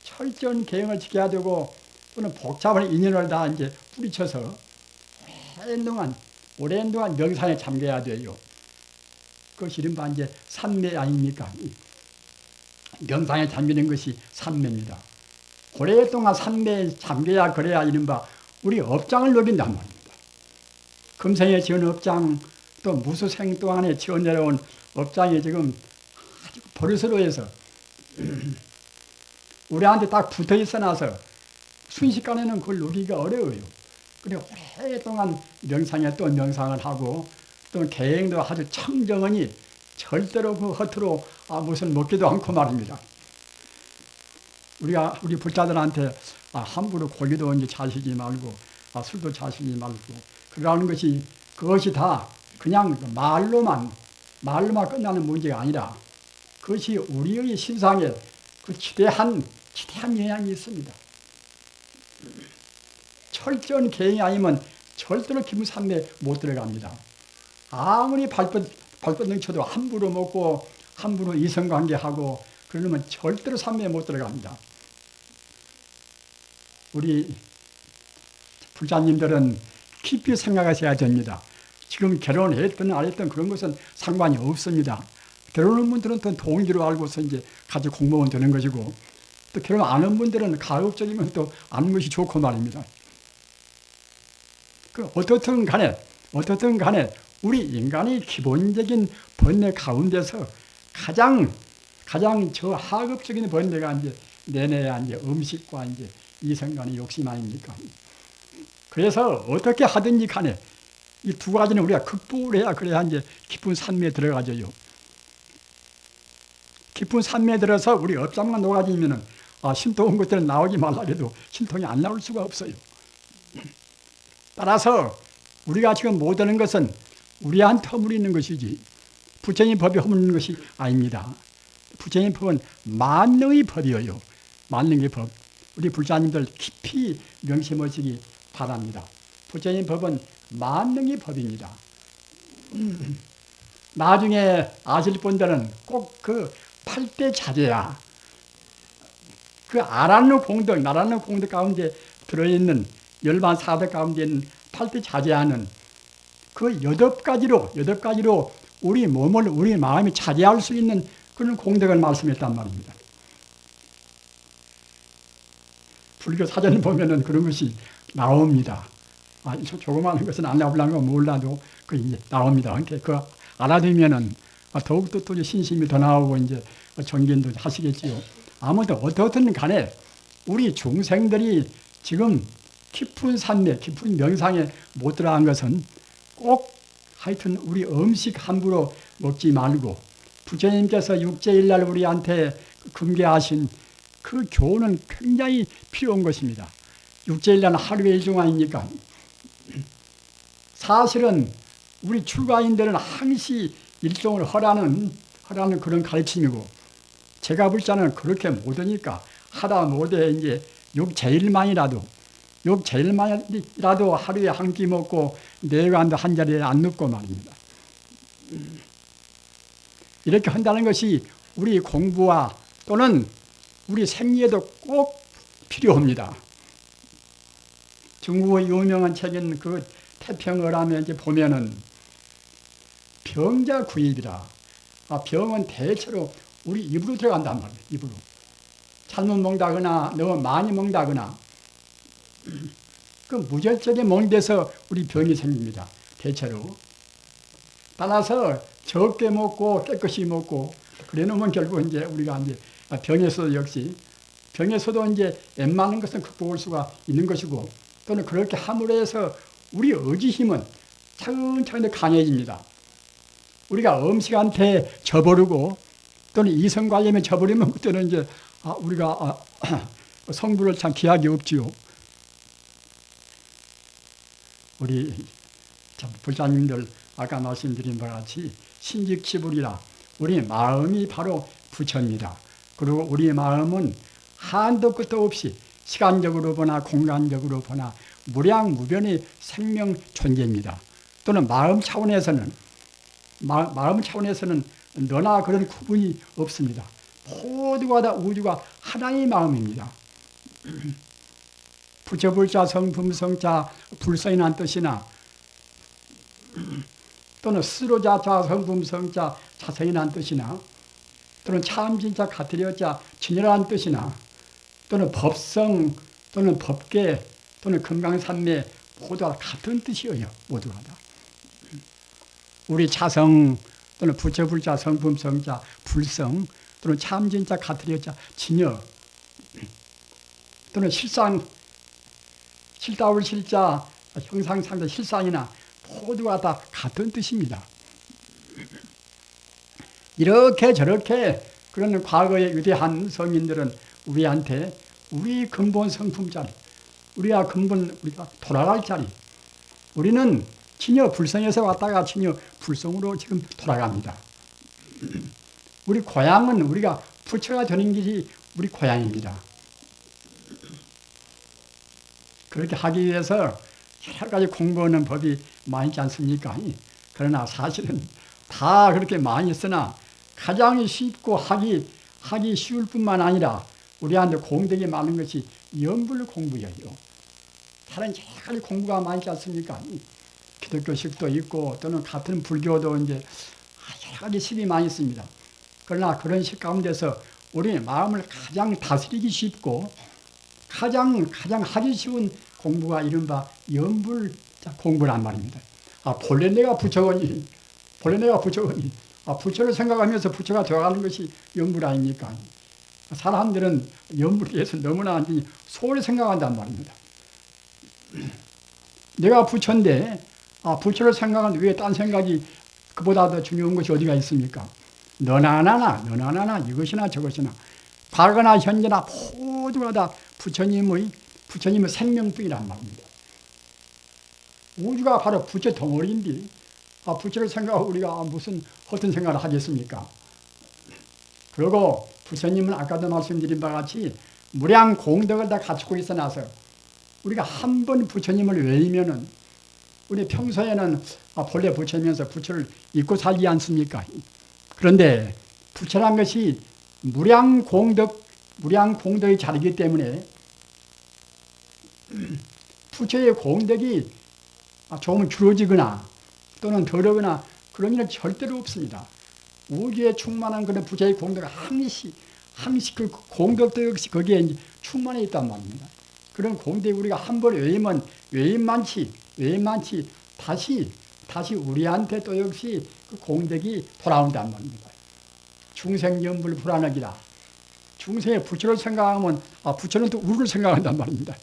철저한 계형을 지켜야 되고 또는 복잡한 인연을 다 이제 뿌리쳐서 오랜 동안 명상에 잠겨야 돼요. 그것이 이른바 이제 삼매 아닙니까? 명상에 잠기는 것이 삼매입니다. 오랫동안 산매에 잠겨야 그래야 이른바 우리 업장을 누린단 말입니다. 금생에 지은 업장, 또 무수생 동안에 지어 내려온 업장이 지금 아주 버릇으로 해서 우리한테 딱 붙어 있어 놔서 순식간에는 그걸 누기가 어려워요. 그리고 오랫동안 명상에 또 명상을 하고 또 계행도 아주 청정하니 절대로 그 허투루 무슨 먹지도 않고 말입니다. 우리 불자들한테 함부로 고기도 이제 자시지 말고 술도 자시지 말고 그러는 그것이 다 그냥 말로만 끝나는 문제가 아니라 그것이 우리의 신상에 그 지대한 영향이 있습니다. 철저한 계행이 아니면 절대로 기문산매에 못 들어갑니다. 아무리 발벗 넘쳐도 함부로 먹고 함부로 이성관계하고 그러면 절대로 산매에 못 들어갑니다. 우리 불자님들은 깊이 생각하셔야 됩니다. 지금 결혼했든 안 했든 그런 것은 상관이 없습니다. 결혼한 분들은 또 동기로 알고서 이제 같이 공무원 되는 것이고 또 결혼 안 한 분들은 가급적이면 또 아는 것이 좋고 말입니다. 어떻든 간에 우리 인간의 기본적인 번뇌 가운데서 가장 저 하급적인 번뇌가 이제 내내야 이제 음식과 이제 이성간의 욕심 아닙니까? 그래서 어떻게 하든지 간에 이 두 가지는 우리가 극복을 해야 그래야 이제 깊은 산매에 들어가져요. 깊은 산매에 들어서 우리 업장만 녹아지면은 신통한 것들은 나오지 말라 해도 신통이 안 나올 수가 없어요. 따라서 우리가 지금 못하는 것은 우리한테 허물리는 것이지 부처님 법이 허물리는 것이 아닙니다. 부처님 법은 만능의 법이에요. 만능의 법. 우리 불자님들 깊이 명심하시기 바랍니다. 부처님 법은 만능의 법입니다. 나중에 아실 분들은 꼭 그 8대 자제야. 그 아라는 공덕, 나라는 공덕 가운데 들어있는 열반 사덕 가운데 있는 8대 자제하는 그 8가지로 우리 몸을, 우리 마음이 차지할 수 있는 그런 공덕을 말씀했단 말입니다. 불교 사전을 보면은 그런 것이 나옵니다. 조그마한 것은 안 나오려는 건 몰라도 그 이제 나옵니다. 그러니까 그 알아두면은 더욱더 또 신심이 더 나오고 이제 정진도 하시겠지요. 아무튼 어떻든 간에 우리 중생들이 지금 깊은 산매, 깊은 명상에 못 들어간 것은 꼭 하여튼 우리 음식 함부로 먹지 말고 부처님께서 육제일날 우리한테 금계하신 그 교훈은 굉장히 필요한 것입니다. 육제일날 하루에 일종 아닙니까? 사실은 우리 출가인들은 항시 일종을 허라는 그런 가르침이고 제가 볼 자는 그렇게 못하니까 하다 못해 이제 육제일만이라도 하루에 한 끼 먹고 내관도 한 자리에 안 눕고 말입니다. 이렇게 한다는 것이 우리 공부와 또는 우리 생리에도 꼭 필요합니다. 중국의 유명한 책인 그 태평어람에 이제 보면은 병자구입이라. 병은 대체로 우리 입으로 들어간단 말이에요. 입으로. 잘못 먹다거나 너무 많이 먹다거나 그 무절적인 먹는 데서 우리 병이 생깁니다. 대체로. 따라서 적게 먹고 깨끗이 먹고 그래 놓으면 결국 이제 우리가 이제 병에서도 이제 웬만한 것은 극복할 수가 있는 것이고 또는 그렇게 함으로 해서 우리 의지 힘은 차근차근 강해집니다. 우리가 음식한테 져버리고 또는 이성관념에 져버리면 그때는 이제 우리가 성불을 참 기약이 없지요. 우리 불자님들 아까 말씀드린 바와 같이 신직치불이라 우리 마음이 바로 부처입니다. 그리고 우리 마음은 한도 끝도 없이 시간적으로 보나 공간적으로 보나 무량무변의 생명 존재입니다. 또는 마음 차원에서는 너나 그런 구분이 없습니다. 모두가 다 우주가 하나의 마음입니다. 부처불자 성품성자 불성이란 뜻이나 또는 스스로자자 성품성자 자성이란 뜻이나 또는 참진자 가트려자 진이라는 뜻이나 또는 법성 또는 법계 또는 금강산매 모두가 같은 뜻이에요. 모두가 다. 우리 자성 또는 부처불자 성품성자 불성 또는 참진자 가트리자 진여 또는 실상 실다울 실자 형상상자 실상이나 모두가 다 같은 뜻입니다. 이렇게 저렇게 그런 과거의 위대한 성인들은 우리한테 우리 근본 성품 자리, 우리가 돌아갈 자리, 우리는 진여 불성에서 왔다가 진여 불성으로 지금 돌아갑니다. 우리 고향은 우리가 부처가 되는 길이 우리 고향입니다. 그렇게 하기 위해서 여러 가지 공부하는 법이 많이 있지 않습니까? 그러나 사실은 다 그렇게 많이 있으나 가장 쉽고 하기 쉬울 뿐만 아니라 우리한테 공덕이 많은 것이 염불 공부예요. 다른 여러 가지 공부가 많지 않습니까? 기독교식도 있고 또는 같은 불교도 이제 여러 가지 식이 많이 있습니다. 그러나 그런 식 가운데서 우리 마음을 가장 다스리기 쉽고 가장 하기 쉬운 공부가 이른바 염불 공부란 말입니다. 본래 내가 부처거니 부처를 생각하면서 부처가 되어가는 것이 염불 아닙니까? 사람들은 염불에 대해서 너무나 소홀히 생각한단 말입니다. 내가 부처인데 부처를 생각하는데 왜 딴 생각이 그보다 더 중요한 것이 어디가 있습니까? 너나 나나 이것이나 저것이나 과거나 현재나 모두가 다 부처님의 생명뿐이란 말입니다. 우주가 바로 부처 덩어리인데 부처를 생각하고 우리가 무슨 어떤 생각을 하겠습니까? 그리고 부처님은 아까도 말씀드린 바와 같이 무량 공덕을 다 갖추고 있어놔서 우리가 한 번 부처님을 외우면은 우리 평소에는 본래 부처면서 부처를 잊고 살지 않습니까? 그런데 부처란 것이 무량 공덕의 자리이기 때문에 부처의 공덕이 조금 줄어지거나 또는 덜하거나 그런 일은 절대로 없습니다. 우주에 충만한 그런 부처의 공덕은 항시 그 공덕도 역시 거기에 충만해 있단 말입니다. 그런 공덕이 우리가 한 번 외우면 외임만치 다시 우리한테 또 역시 그 공덕이 돌아온단 말입니다. 중생연불 불안하기라. 중생의 부처를 생각하면 부처는 또 우리를 생각한단 말입니다.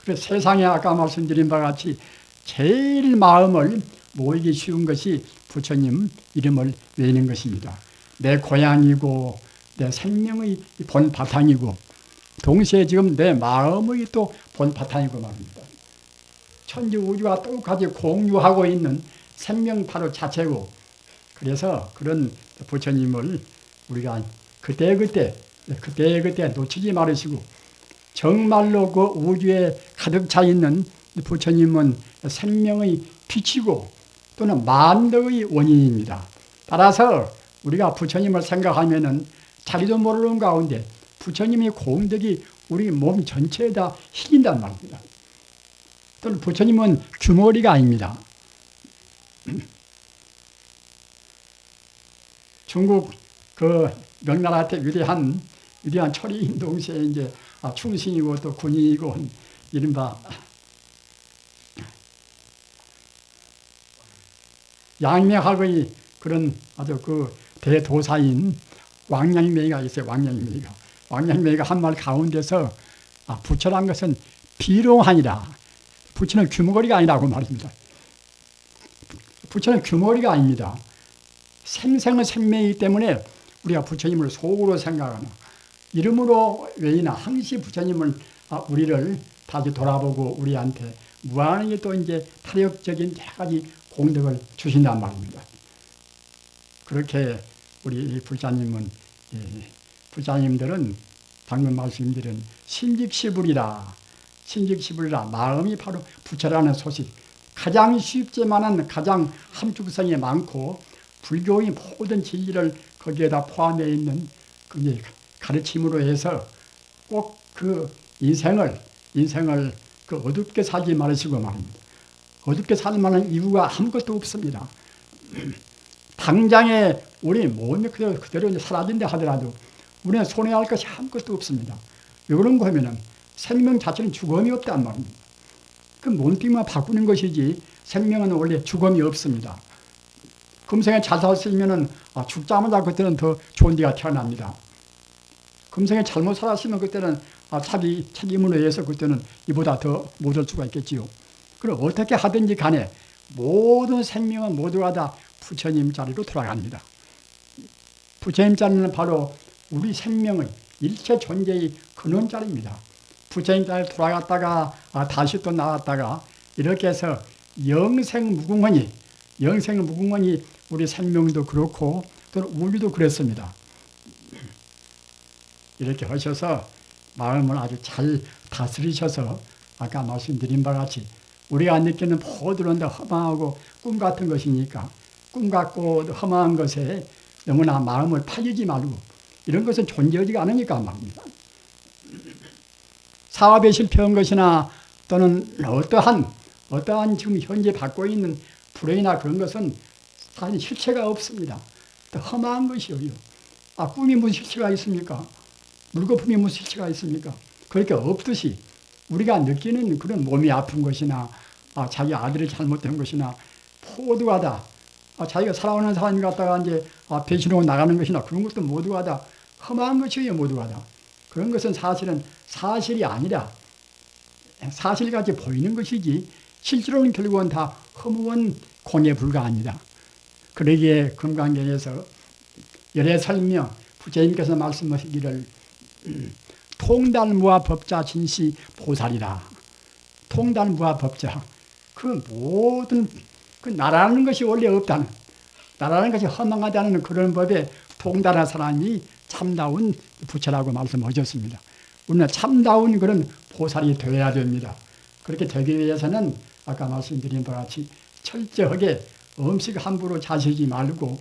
그래서 세상에 아까 말씀드린 바와 같이 제일 마음을 모이기 쉬운 것이 부처님 이름을 외우는 것입니다. 내 고향이고 내 생명의 본 바탕이고 동시에 지금 내 마음의 또 본 바탕이고 말입니다. 천지 우주가 똑같이 공유하고 있는 생명 바로 자체고 그래서 그런 부처님을 우리가 그때그때 놓치지 말으시고 정말로 그 우주에 가득 차 있는 부처님은 생명의 빛이고 또는 만덕의 원인입니다. 따라서 우리가 부처님을 생각하면은 자기도 모르는 가운데 부처님의 공덕이 우리 몸 전체에다 희긴단 말입니다. 또는 부처님은 규모리가 아닙니다. 중국 그 명나라 때 위대한 철인 동시에 이제 충신이고 또 군인이고 이른바 양명학의 그런 아주 그 대도사인 왕양매가 있어요. 왕양매가 한 말 가운데서 부처란 것은 비롱하니라. 부처는 규모거리가 아니라고 말입니다. 부처는 규모거리가 아닙니다. 생생의 생명이기 때문에 우리가 부처님을 속으로 생각하나 이름으로 외이나 항시 부처님을 우리를 다시 돌아보고 우리한테 무한하게 또 이제 타력적인 여러 가지 공덕을 주신단 말입니다. 그렇게 우리 부자님들은 방금 말씀드린 신직시불이라 마음이 바로 부처라는 소식 가장 쉽지만은 가장 함축성이 많고 불교의 모든 진리를 거기에다 포함되어 있는 그 가르침으로 해서 꼭 그 인생을 그 어둡게 살지 말으시고 말입니다. 어둡게 살 만한 이유가 아무것도 없습니다. 당장에 우리 몸이 그대로 사라진다 하더라도 우리는 손해할 것이 아무것도 없습니다. 왜 그런가 하면은 생명 자체는 죽음이 없단 말입니다. 그 몸뚱이만 바꾸는 것이지 생명은 원래 죽음이 없습니다. 금생에 잘 살았으면은 죽자마자 그때는 더 좋은 데가 태어납니다. 금생에 잘못 살았으면 그때는 자기 책임으로 의해서 그때는 이보다 더 못 올 수가 있겠지요. 그럼 어떻게 하든지 간에 모든 생명은 모두가 다 부처님 자리로 돌아갑니다. 부처님 자리는 바로 우리 생명의 일체 존재의 근원 자리입니다. 부처님 자리로 돌아갔다가 다시 또 나왔다가 이렇게 해서 영생무궁원이 우리 생명도 그렇고 또 우리도 그랬습니다. 이렇게 하셔서 마음을 아주 잘 다스리셔서 아까 말씀드린 바와 같이 우리가 느끼는 모든 다 허망하고 꿈 같은 것이니까 꿈 같고 허망한 것에 너무나 마음을 파이지 말고 이런 것은 존재하지가 않으니까 말입니다. 사업에 실패한 것이나 또는 어떠한 지금 현재 받고 있는 불행이나 그런 것은 사실 실체가 없습니다. 허망한 것이요. 꿈이 무슨 실체가 있습니까? 물거품이 무슨 실체가 있습니까? 그렇게 없듯이 우리가 느끼는 그런 몸이 아픈 것이나 자기 아들이 잘못된 것이나 모두가 다 자기가 살아오는 사람이 갖다가 이제 배신하고 나가는 것이나 그런 것도 모두가 다 험한 것이에요. 모두가 다. 그런 것은 사실은 사실이 아니라 사실같이 보이는 것이지 실제로는 결국은 다 허무한 공에 불과합니다. 그러기에 금강경에서 열애 설명 부처님께서 말씀하시기를 통달무아 법자 진시 보살이라. 통달무아 법자. 그 모든 나라는 것이 원래 없다는, 나라는 것이 허망하다는 그런 법에 통달한 사람이 참다운 부처라고 말씀하셨습니다. 우리는 참다운 그런 보살이 되어야 됩니다. 그렇게 되기 위해서는 아까 말씀드린 바와 같이 철저하게 음식 함부로 자시지 말고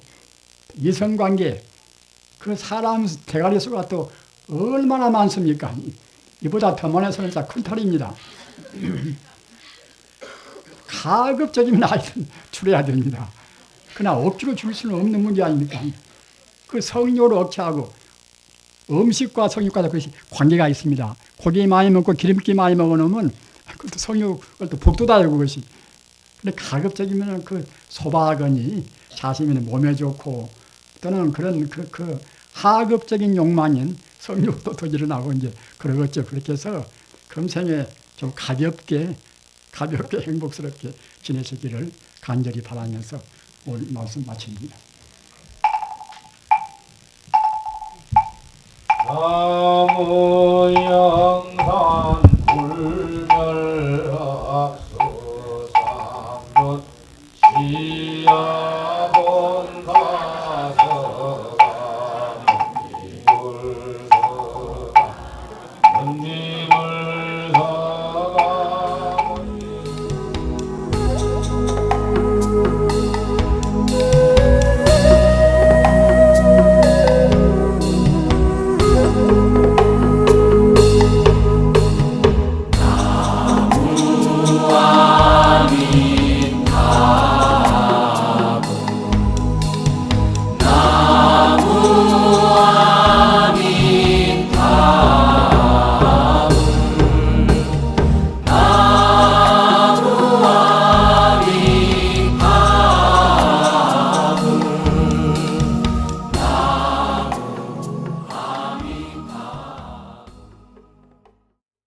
이성관계, 그 사람 대가리 수가 또 얼마나 많습니까? 이보다 더 많아서는 진짜 큰 털입니다. 가급적이면 하여튼 줄여야 됩니다. 그러나 억지로 줄 수는 없는 문제 아닙니까? 그 성욕을 억제하고 음식과 성욕과 그것이 관계가 있습니다. 고기 많이 먹고 기름기 많이 먹어놓으면 그것도 성욕을 또 북돋아요, 그것이. 근데 가급적이면 그 소박하거니 자신의 몸에 좋고 또는 그런 그 하급적인 욕망인 성욕도 더 일어나고 이제 그러겠죠. 그렇게 해서 금생에 좀 가볍게 행복스럽게 지내시기를 간절히 바라면서 오늘 말씀 마칩니다. 나무야